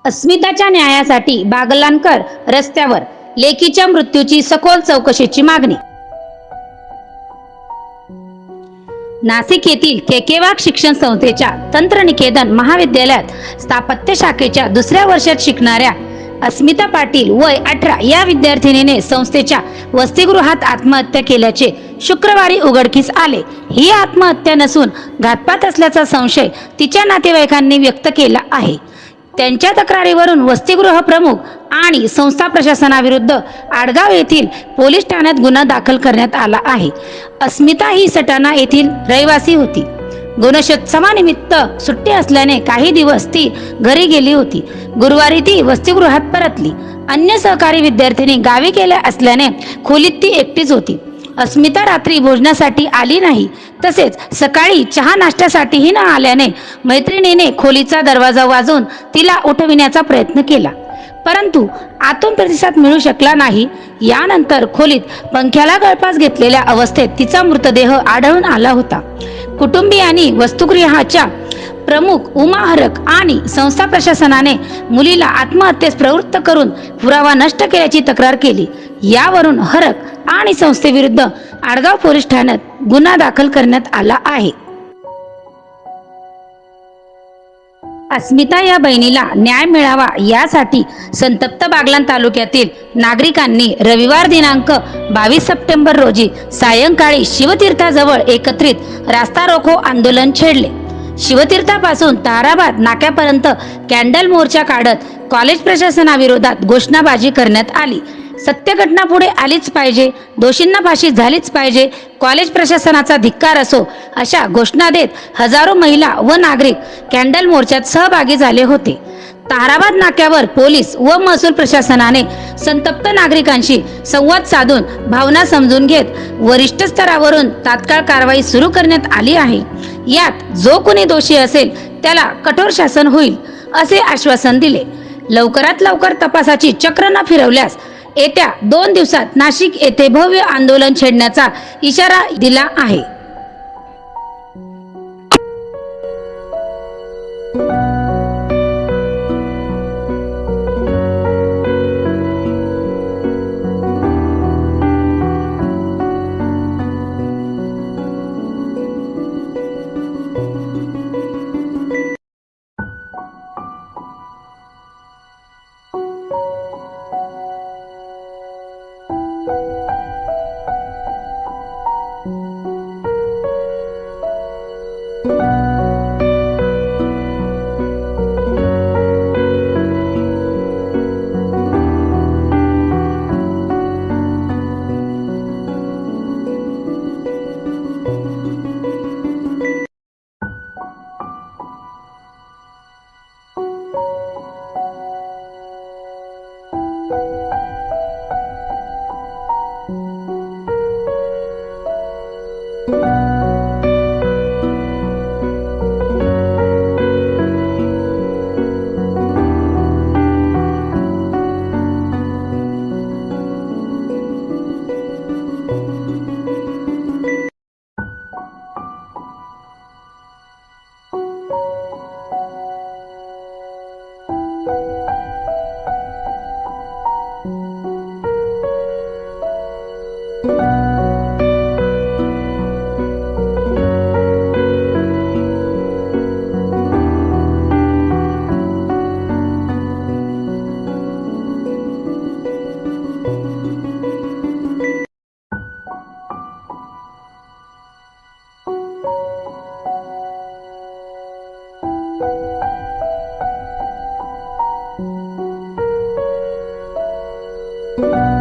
अस्मिताच्या न्यायासाठी बागलाणकर रस्त्यावर, लेकीच्या मृत्यूची सखोल चौकशीची मागणी। नाशिक येथील केकेवाग शिक्षण संस्थेच्या तंत्रनिकेतन महाविद्यालयात स्थापत्य शाखेच्या दुसऱ्या वर्षात शिकणाऱ्या अस्मिता पाटील वय 18 या विद्यार्थिनीने संस्थेच्या वसतिगृहात आत्महत्या केल्याचे शुक्रवारी उघडकीस आले। ही आत्महत्या नसून घातपात असल्याचा संशय तिच्या नातेवाईकांनी व्यक्त केला आहे। त्यांच्या तक्रारीवरून वसतिगृह प्रमुख आणि संस्था प्रशासनाविरुद्ध आडगाव येथील पोलीस ठाण्यात गुन्हा दाखल करण्यात आला आहे। अस्मिता ही सटाणा येथील रहिवासी होती। गणेशोत्सवानिमित्त सुट्टी असल्याने काही दिवस ती घरी गेली होती। गुरुवारी ती वसतिगृहात परतली। अन्य सहकारी विद्यार्थिनी गावी गेल्या असल्याने खोलीत ती एकटीच होती। अस्मिता रात्री भोजनासाठी आली नाही, तसेच सकाळी चहा नाश्त्यासाठीही न आल्याने मैत्रिणीने खोलीचा दरवाजा वाजवून तिला उठविण्याचा प्रयत्न केला, परंतु आतून प्रतिसाद मिळू शकला नाही। यानंतर खोलीत पंख्याला गळफास घेतलेल्या अवस्थेत तिचा मृतदेह आढळून आला होता। कुटुंबियांनी वसतिगृहाच्या प्रमुख उमा हरक आणि संस्था प्रशासनाने मुलीला आत्महत्येस प्रवृत्त करून पुरावा नष्ट केल्याची तक्रार केली। यावरून हरक आणि संस्थेविरुद्ध आडगाव पोलीस ठाण्यात गुन्हा दाखल करण्यात आला आहे। अस्मिता या बहिणीला न्याय मिळावा यासाठी संतप्त बागलाण तालुक्यातील नागरिकांनी रविवार दिनांक 22 सप्टेंबर रोजी सायंकाळी शिवतीर्थाजवळ एकत्रित रास्ता रोको आंदोलन छेडले। शिवतीर्थापासून ताराबाद नाक्यापर्यंत कॅन्डल मोर्चा काढत कॉलेज प्रशासनाविरोधात घोषणाबाजी करण्यात आली। सत्य घटना पुढे आलीच पाहिजे, दोषींना फाशी झालीच पाहिजे, कॉलेज प्रशासनाचा धिक्कार असो, अशा घोषणा देत हजारो महिला व नागरिक कॅन्डल मोर्चात सहभागी झाले होते। ताराबाद नाक्यावर पोलीस व महसूल प्रशासनाने संतप्त नागरिकांशी संवाद साधून भावना समजून घेत वरिष्ठ स्तरावरून तात्काळ कारवाई सुरू करण्यात आली आहे। यात जो कोणी दोषी असेल त्याला कठोर शासन होईल असे आश्वासन दिले। लवकरात लवकर तपासाची चक्र न फिरवल्यास येत्या 2 दिवसात नाशिक येथे भव्य आंदोलन छेडण्याचा इशारा दिला आहे। you